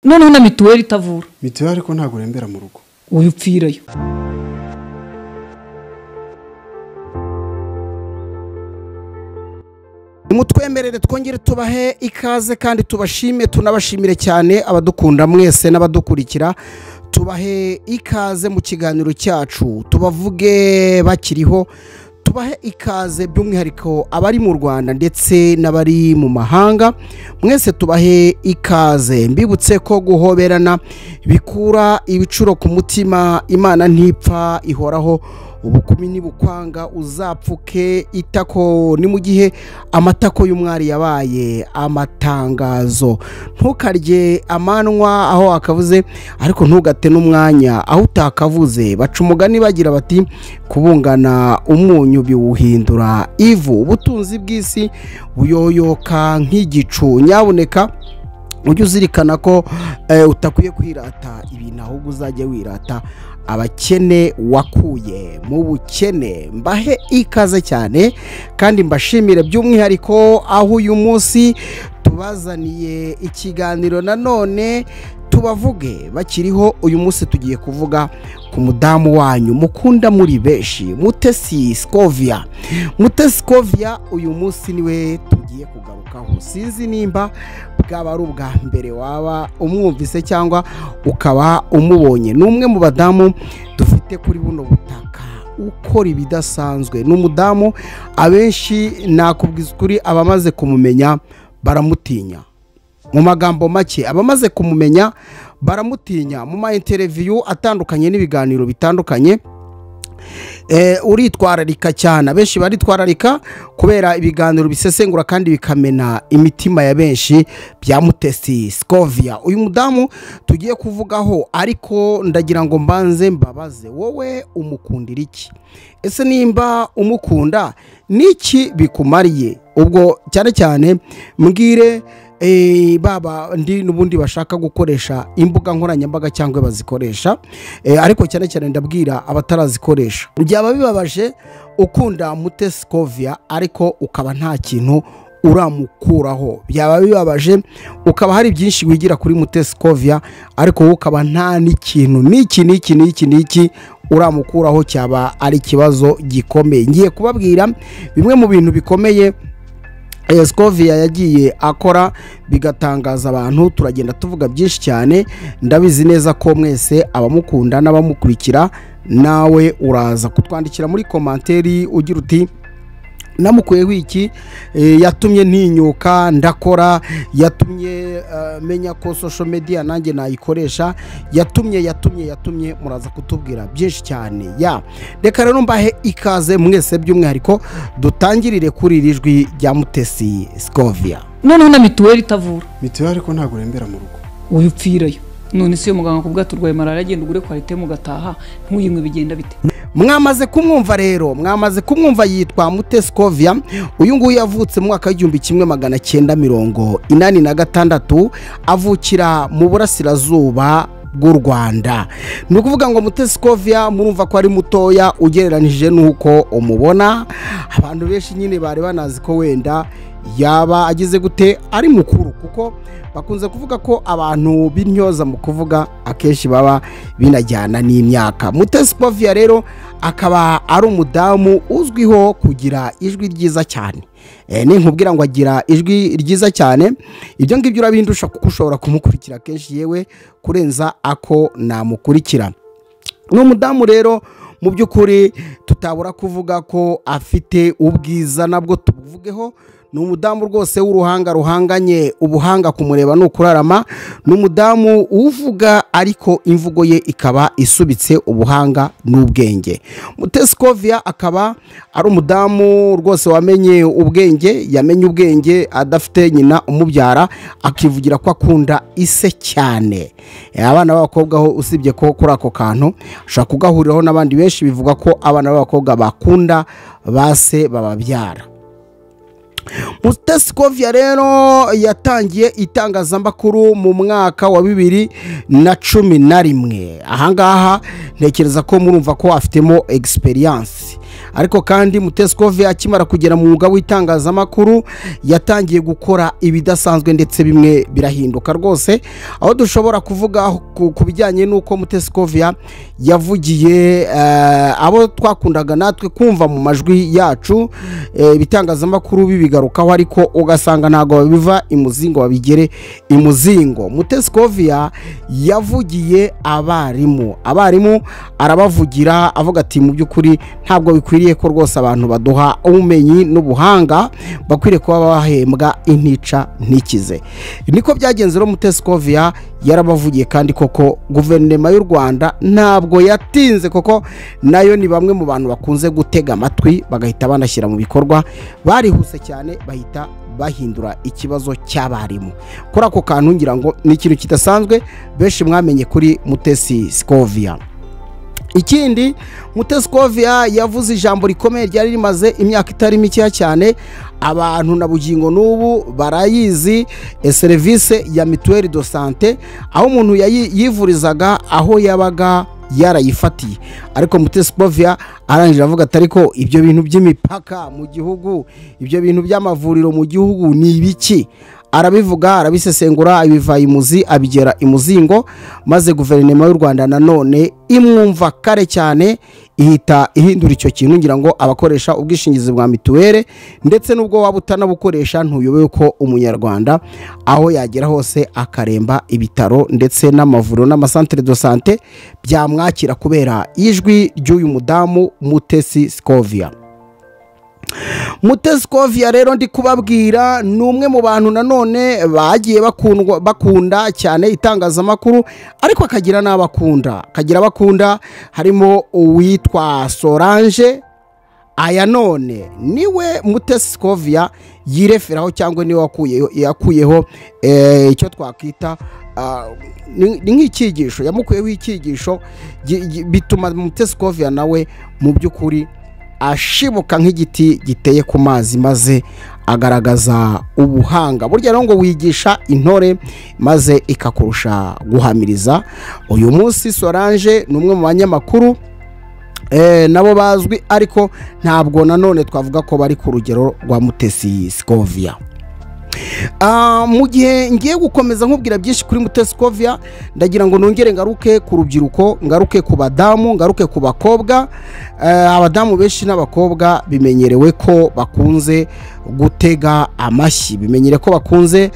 noneho na mituweli itavura. Mituweli ariko ntago urembera mu rugo, uyu upfirayo. Mutwemerere twongere tubahe ikaze kandi tubashime, tunabashimire cyane abadukunda mwese n'abadukurikira. Tubahe ikaze mu kiganiro cyacu, tubavuge bakiriho, tubahe ikaze by'umwihariko abari mu Rwanda ndetse n'abari mu mahanga. Mwese tubahe ikaze, mbibutse ko guhoberana bikura ibicuro ku mutima. Imana ntipfa, ihoraho. Ubukumi nibukwanga uzapfuke itako. Ni mu gihe amatako y'umwari yabaye amatangazo. Ntukarye amanwa aho akavuze, ariko ntugate n'umwanya aho utakavuze. Baca umugani bagira bati kubungana umunyu biwuhindura ivu. Ubutunzi bw'isi buyoyoka nk'igicu. Nyabuneka ujye uzirikana ko utakwiye kwirata ibintu, ahubwo uzajya wirata abakene wakuye mu bukene. Mbahe ikaze cyane kandi mbashimire by'umwihariko aho uyu munsi tubazaniye ikiganiro nanone tubavuge bakiriho. Uyu munsi tugiye kuvuga ku mudamu wanyu mukunda muri benshi, Mutesi Scovia. Mutesi Scovia uyu munsi niwe tugiye kugarukaho. Sinzi nimba bwaba ari ubwa mbere waba umwumvise cyangwa ukaba umubonye. Ni umwe mu badamu dufite kuri buno butaka ukora ibidasanzwe. Ni umudamu abenshi nakubwiza ukuri abamaze kumumenya baramutinya. Mu magambo make abamaze kumumenya baramutinya. Mu ma interview atandukanye n'ibiganiro bitandukanye uritwararika cyane. Abenshi baritwararika kubera ibiganiro bisesengura kandi bikamena imitima ya benshi bya Mutesi Scovia. Uyu mudamu tugiye kuvugaho, ariko ndagira ngo mbanze mbabaze, wowe umukundira iki? Ese nimba umukunda niki bikumariye? Ubwo cyane cyane mbwire baba ndi nubundi bashaka gukoresha imbuga nkoranyambaga cyangwa bazikoresha, ariko cyane cyane ndabwira abatarazikoresha. Byaba bibabaje ukunda Mutesi Scovia ariko ukaba nta kintu uramukuraho. Byaba bibabaje ukaba hari byinshi wigira kuri Mutesi Scovia ariko ukaba nta n'ikintu niki uramukuraho. Cyaba ari kibazo gikomeye. Ngiye kubabwira bimwe mu bintu bikomeye Scovia yagiye akora bigatangaza abantu. Turagenda tuvuga byinshi cyane, ndabizi neza ko mwese abamukunda n'abamukurikira. Nawe uraza kutwandikira muri komanteri ugira uti namukuye wiki yatumye ntinyuka ndakora, yatumye menya ko social media nanjye nayikoresha, yatumye muraza kutubwira byinshi cyane. Reka rero mbahe ikaze mwese by'umwihariko dutangirire kuri iri jwi rya Mutesi Scovia. Noneho na mituweli itavura. Mituweli ariko ntago urembera mu rugo, uyu upfirayo. None se muganga kubwa turwaye malaria agenda ugure kwalite mu gataha ntuyinywe bigenda bite? Mwamaze kumwumva rero, yitwa Mutesi Scovia. Uyu nguyu yavutse mu mwaka w'1986, avukira mu burasirazuba bw'u Rwanda. Ni ukuvuga ngo Mutesi Scovia murumva ko ari mutoya ugereranije nuko umubona. Abantu benshi nyine bari banazi ko wenda yaba agize gute ari mukuru, kuko bakunze kuvuga ko abantu b'intyoza mu kuvuga akenshi baba binajyana n'imyaka. Mutesi Scovia rero akaba ari umudamu uzwiho kugira ijwi ryiza cyane. Ninkubwira ngo agira ijwi ryiza cyane, ibyo ngibyo urabindusha kuko ushobora kumukurikira kenshi yewe kurenza ako namukurikira. Ni umudamu rero mu by'ukuri tutabura kuvuga ko afite ubwiza, nabwo tubuvugeho. Ni umudamu rwose w'uruhanga ruhanganye, ubuhanga kumureba nukurarama. Ni umudamu uvuga ariko imvugo ye ikaba isubitse ubuhanga n'ubwenge. Mutesi Scovia akaba ari umudamu rwose wamenye ubwenge, yamenye ubwenge adafite nyina umubyara, akivugira ko akunda ise cyane. Abana b'abakobwa ho usibye ko kuri ako kantu ushaka kugahuriraho n'abandi benshi bivuga ko abana b'abakobwa bakunda base bababyara. Mutesi Scovia rero yatangiye itangazamakuru mu mwaka wa 2011. Ahangaha ntekereza ko murumva ko afitemo experience. ariko kandi Mutesi Skovia akimara kugera mu mwuga w'itangazamakuru yatangiye gukora ibidasanzwe ndetse bimwe birahinduka rwose, aho dushobora kuvuga ku bijyanye n'uko Mutesi Skovia yavugiye abo twakundaga natwe kumva mu majwi yacu, ibitangazamakuru bibigarukaho ariko ugasanga ntago biva imuzingo babigere imuzingo. Mutesi Skovia yavugiye abarimu arabavugira avuga ati mu by'ukuri ntabwo bikwiriye ko rwose abantu baduha ubumenyi n'ubuhanga, bakwiriye kuba bahembwa intica ntikize. Niko byagenze rero Mutesi Skovia yarabavugiye, kandi koko guverinoma y'u Rwanda ntabwo yatinze, koko nayo ni bamwe mu bantu bakunze gutega amatwi bagahita banashyira mu bikorwa, barihuse cyane bahita bahindura ikibazo cy'abarimu. Kuri ako kantu ngira ngo ni ikintu kidasanzwe benshi mwamenye kuri Mutesi Skovia. Ikindi, Mutesi Skovia yavuze ijambo rikomeye ryari rimaze imyaka itari mike cyane, abantu na bugingo n'ubu barayizi, serivisi ya mituelle de santé, aho umuntu yivurizaga aho yabaga yarayifatiye. Ariko Mutesi Skovia arangije avuga ati ariko ibyo bintu by'imipaka mu gihugu, ibyo bintu by'amavuriro mu gihugu ni ibiki? Arabivuga, arabisesengura, abivaye imuzi abigera imuzingo, maze guverinoma y'u Rwanda nanone imwumva kare cyane, ihita ihindura icyo kintu. Ngira ngo abakoresha ubwishingizi bwa mituwere ndetse n'ubwo waba utanabukoresha ntuyobewe ko umunyarwanda aho yagera hose akaremba ibitaro ndetse n'amavuriro n'amasantere de santé byamwakira kubera ijwi ry'uyu mudamu Mutesi Skovia. Mutesi Skovia rero ndi kubabwira ni umwe mu bantu nanone bagiye bakunda cyane itangazamakuru, ariko akagira n'abakunda, harimo uwitwa Solange. Aya none niwe Mutesi Skovia yireferaho, cyangwa niwe yakuyeho icyo twakwita ni nk'ikigisho, yamukuyeho ikigisho bituma Mutesi Skovia nawe mu by'ukuri ashibuka nk'igiti giteye ku mazi, maze agaragaza ubuhanga. Burya rero ngo wigisha intore maze ikakurusha guhamiriza. Uyu munsi Solange ni umwe mu banyamakuru nabo bazwi, ariko ntabwo nanone twavuga ko bari ku rugero rwa Mutesi Skovia. Mu gihe ngiye gukomeza nkubwira byinshi kuri Mutesi Skovia, ndagira ngo nongere ngaruke ku rubyiruko, ngaruke ku badamu, ngaruke ku bakobwa. Abadamu benshi n'abakobwa bimenyerewe ko bakunze gutega amashyi, bimenyere ko bakunze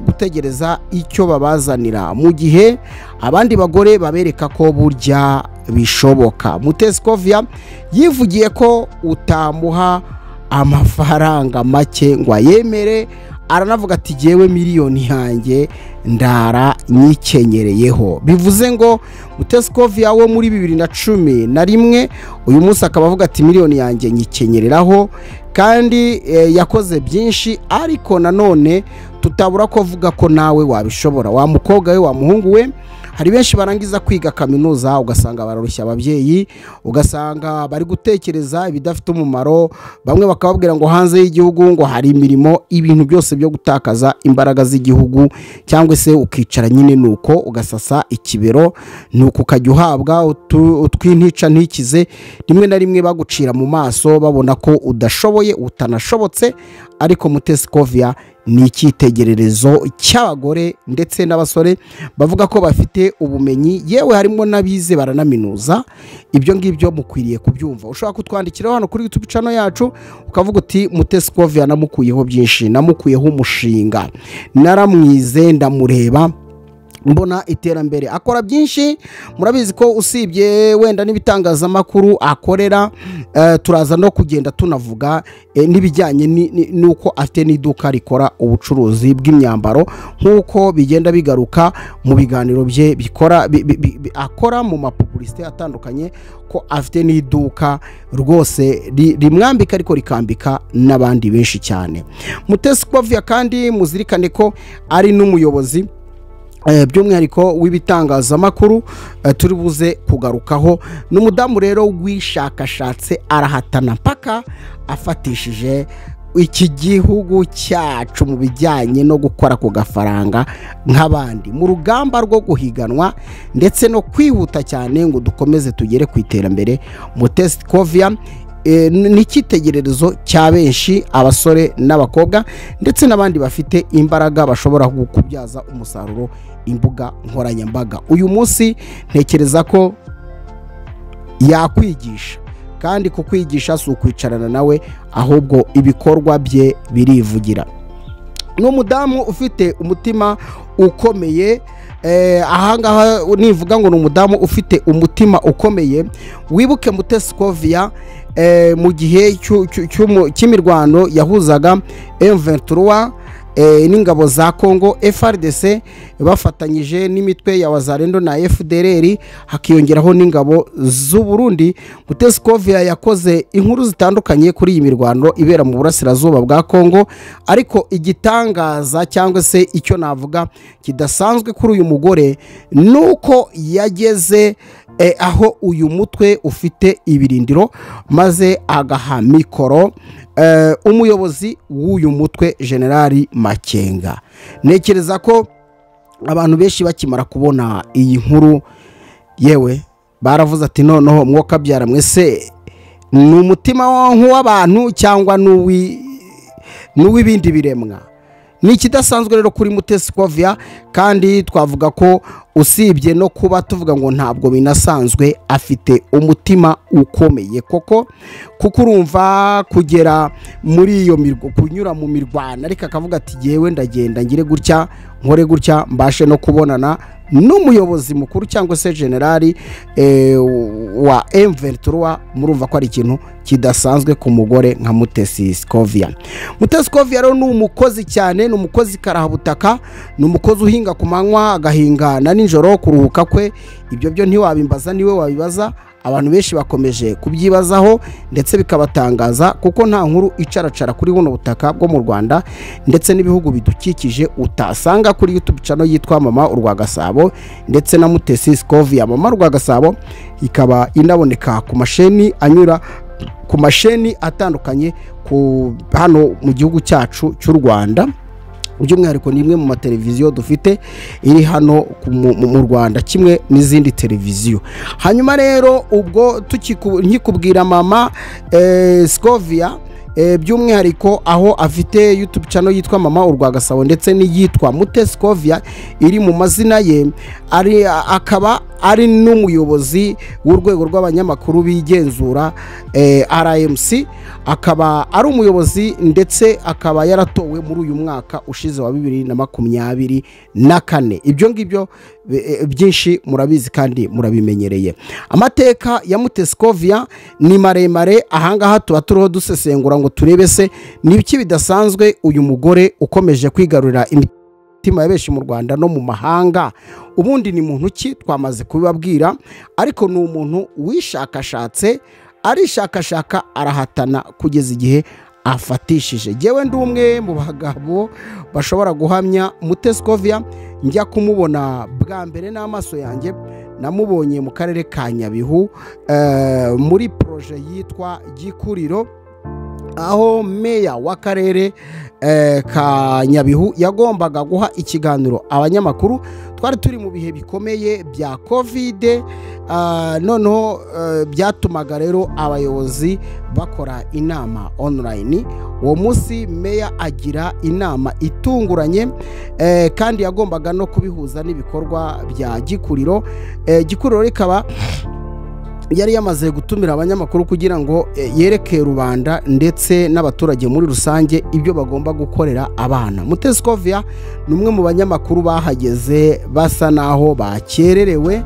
gutegereza icyo babazanira, mu gihe abandi bagore babereka ko burya bishoboka. Mutesi Skovia yivugiye ko utamuha amafaranga make ngo ayemere, aranavuga ati jewe miliyoni yanjye ndara nyikenyereyeho. Bivuze ngo Mutesi Skovia wo muri 2011 uyu munsi akaba avuga ati miliyoni yanjye nyikenyereraho, kandi yakoze byinshi, ariko nanone tutabura ko avuga ko nawe wabishobora. Wa mukobwa we, wa muhungu we, hari benshi barangiza kwiga kaminuza ugasanga bararushya ababyeyi, ugasanga bari gutekereza ibidafite umumaro, bamwe bakababwira ngo hanze y'igihugu ngo hari imirimo, ibintu byose byo gutakaza imbaraga z'igihugu, cyangwa se ukicara nyine nuko ugasasa ikibero, nuko ukajya uhabwa utwintica ntikize, rimwe na rimwe bagucira mu maso babona ko udashoboye, utanashobotse. Ariko Mutesi Skovia ni icyitegererezo cy'abagore ndetse n'abasore bavuga ko bafite ubumenyi, yewe harimo n'abize baranaminuza. Ibyo ngibyo mukwiriye kubyumva. Ushobora kutwandikira hano kuri YouTube channel yacu ukavuga uti Mutesi Skovia namukuyeho byinshi, namukuyeho umushinga, naramwize, ndamureba, mbona iterambere, akora byinshi. Murabizi ko usibye wenda n'ibitangazamakuru akorera, turaza no kugenda tunavuga n'ibijyanye nuko afite n'iduka rikora ubucuruzi bw'imyambaro, nkuko bigenda bigaruka mu biganiro bye bikora akora mu mapublicité atandukanye, ko afite n'iduka rwose rimwambika ariko rikambika n'abandi benshi cyane. Mutesi Skovia kandi muzirikane ko ari n'umuyobozi by'umwihariko w'ibitangazamakuru turi buze kugarukaho. N'umudamu rero wishakashatse, arahatana mpaka afatishije iki gihugu cyacu mu bijyanye no gukora ku gafaranga nk'abandi, mu rugamba rwo guhiganwa ndetse no kwihuta cyane ngo dukomeze tugere ku iterambere. Mutesi Skovia n'icyitegererezo cya benshi abasore n'abakobwa ndetse n'abandi bafite imbaraga bashobora kubyaza umusaruro imbuga nkoranyambaga. Uyu munsi ntekereza ko yakwigisha, kandi kukwigisha si ukwicarana nawe ahubwo ibikorwa bye birivugira. Ni umudamu ufite umutima ukomeye. Ahangaha nivuga ngo ni umudamu ufite umutima ukomeye. Wibuke Mutesi Scovia mu gihe cy'imirwano yahuzaga M23 n'ingabo za Congo FARDC bafatanyije n'imitwe ya Wazalendo na FDLR, hakiyongeraho n'ingabo z'u Burundi. Mutesi Scovia yakoze inkuru zitandukanye kuri iyi mirwano ibera mu burasirazuba bwa Congo, ariko igitangaza cyangwa se icyo navuga kidasanzwe kuri uyu mugore nuko yageze aho uyu mutwe ufite ibirindiro maze agaha mikoro umuyobozi w'uyu mutwe Generali Makenga. Nekereza ko abantu benshi bakimara kubona iyi nkuru yewe baravuze ati noneho mwoka byara mwese ni umutima nk'uw'abantu cyangwa n'uw'ibindi biremwa. Ni ikidasanzwe rero kuri Mutesi Scovia, kandi twavuga ko usibye no kuba tuvuga ngo ntabwo binasanzwe, afite umutima ukomeye kuko urumva kugera muri iyo kunyura mu mirwano ariko akavuga ati yewe ndagenda ngire gutya nkore gutya mbashe no kubonana n'umuyobozi mukuru cyangwa se generali wa M23. Murumva ko ari ikintu kidasanzwe ku mugore nka Mutesi Scovia. Mutesi Scovia rero ni umukozi cyane, ni umukozi karahabutaka, ni umukozi uhinga ku manywa agahinga na nijoro. Kuruhuka kwe ibyo byo ntiwabimbaza, niwe wabibaza. Abantu benshi bakomeje kubyibazaho ndetse bikabatangaza kuko nta nkuru icaracara kuri buno butaka bwo mu Rwanda ndetse n'ibihugu bidukikije utasanga kuri YouTube channel yitwa Mama Urwa Gasabo ndetse na Mutesi Scovia. Mama Urwa Gasabo ikaba inaboneka ku masheni anyura ku masheni atandukanye ku hano mu gihugu cyacu cy'u Rwanda. By'umwihariko ni imwe mu mateleviziyo dufite iri hano mu Rwanda kimwe n'izindi televiziyo. Hanyuma rero ubwo nkikubwira Mama Scovia by'umwihariko aho afite YouTube channel yitwa Mama Urwa Gasabo ndetse n'iyitwa Mutesi Scovia iri mu mazina ye, akaba ari n'umuyobozi w'urwego rw'abanyamakuru bigenzura RMC, akaba ari umuyobozi ndetse akaba yaratowe muri uyu mwaka ushize wa 2024. Ibyo ngibyo byinshi murabizi kandi murabimenyereye. Amateka ya Mutesi Scovia ni maremare, ahangaha tuba turiho dusesengura ngo turebe se n'ibiki bidasanzwe uyu mugore ukomeje kwigarurira imitima ya benshi mu Rwanda no mu mahanga. Ubundi ni muntu ki twamaze kubibabwira, ariko ni umuntu wishakashatse, arishakashaka arahatana kugeza igihe afatishije. Jewe ndi umwe mu bagabo bashobora guhamya Mutesi Scovia. Njya kumubona bwa mbere n'amaso yanjye, namubonye mu karere ka Nyabihu muri proje yitwa Gikuriro, aho meya w'akarere ka Nyabihu yagombaga guha ikiganiro abanyamakuru. Twari turi mu bihe bikomeye bya COVID, noneho byatumaga rero abayobozi bakora inama online. Uwo munsi meya agira inama itunguranye, kandi yagombaga no kubihuza n'ibikorwa bya Gikuriro. Gikuriro rikaba yari yamaze gutumira abanyamakuru kugira ngo yereke rubanda ndetse n'abaturage muri rusange ibyo bagomba gukorera abana. Mutesi Scovia ni umwe mu banyamakuru bahageze basa naho bakererewe,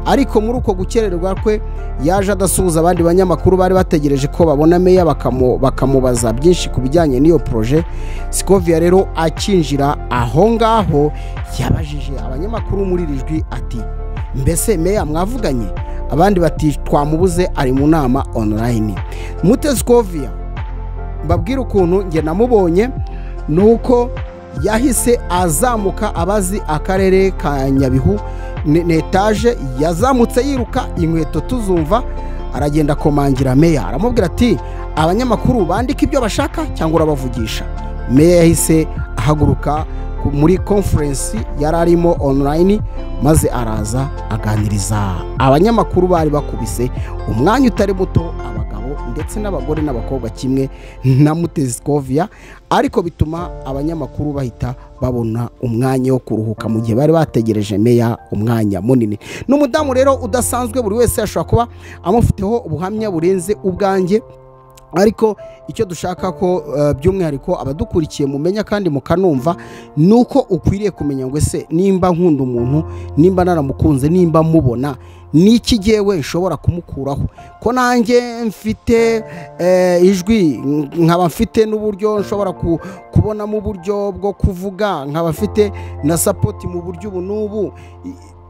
ariko muri uko gukererwa kwe yaje adasuhuza abandi banyamakuru bari bategereje ko babona meya bakamubaza byinshi ku bijyanye n'iyo proje. Scovia rero akinjira aho ngaho yabajije abanyamakuru muri rijwi ati, mbese meya mwavuganye? Abandi bati twamubuze ari mu nama online. Mutesi Scovia mbabwira ukuntu nge namubonye, nuko yahise azamuka abazi akarere ka Nyabihu n'etage, yazamutse yiruka inkweto tuzumva, aragenda komangira meya, aramubwira ati abanyamakuru bandika ibyo bashaka cyangwa urabavugisha. Meya yahise ahaguruka muri conference yari arimo online, maze araza aganiriza abanyamakuru bari bakubise umwanya utari muto abagabo ndetse n'abagore n'abakobwa kimwe na Mutesi Scovia, ariko bituma abanyamakuru bahita babona umwanya wo kuruhuka mu gihe bari bategereje meya umwanya munini. N'umudamu rero udasanzwe, buri wese ashobora kuba amufiteho ubuhamya burenze ubwanjye, ariko icyo dushaka ko by'umwihariko abadukurikiye mumenya kandi mukanumva nuko ukwiriye kumenya ngo ese nimba nkunda umuntu, nimba naramukunze, nimba mubona niki jyewe nshobora kumukuraho, ko nanjye mfite ijwi, nkaba mfite n'uburyo nshobora kubona mu buryo bwo kuvuga, nkaba mfite na support mu buryo ubu n'ubu,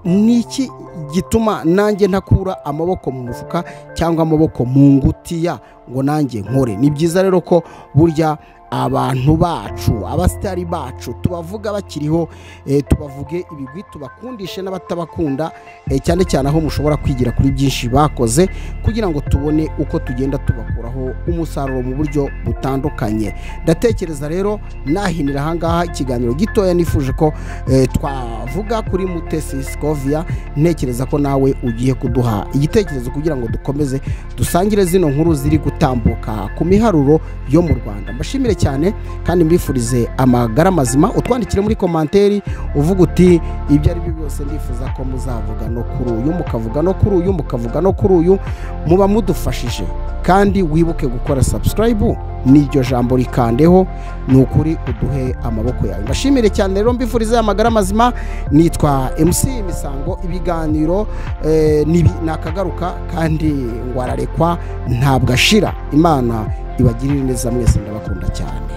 niki gituma nanjye ntakura amaboko mu mufuka cyangwa amaboko mu ngutiya ngo nanjye nkore? Ni byiza rero ko burya abantu bacu, abasitari bacu tubavuga bakiriho, tubavuge ibigwi, tubakundishe n'abatabakunda, cyane cyane aho mushobora kwigira kuri byinshi bakoze, kugira ngo tubone uko tugenda tubakuraho umusaruro mu buryo butandukanye. Ndatekereza rero nahinira ahangaha ikiganiro gitoya nifuje ko twavuga kuri Mutesi Scovia. Ntekereza ko nawe ugiye kuduha igitekerezo kugira ngo dukomeze dusangire zino nkuru ziri gutambuka ku miharuro yo mu Rwanda. Mbashimire cyane kandi mbifurize amagara mazima. Utwandikire muri komanteri uvuga uti ibyo ari byo byose ndifuza ko muzavuga no kuri uyu, mukavuga no kuri uyu, mukavuga no kuri uyu, muba mudufashije. Kandi wibuke gukora subscribe, n'iryo jambo rikandeho, nukuri uduhe amaboko yawe. Mbashimire cyane rero, mbifurize amagara mazima. Nitwa MC Misango, ibiganiro nakagaruka kandi ngwararekwa ntabwo ashira. Imana ibagirire neza mwese, ndabakunda cyane.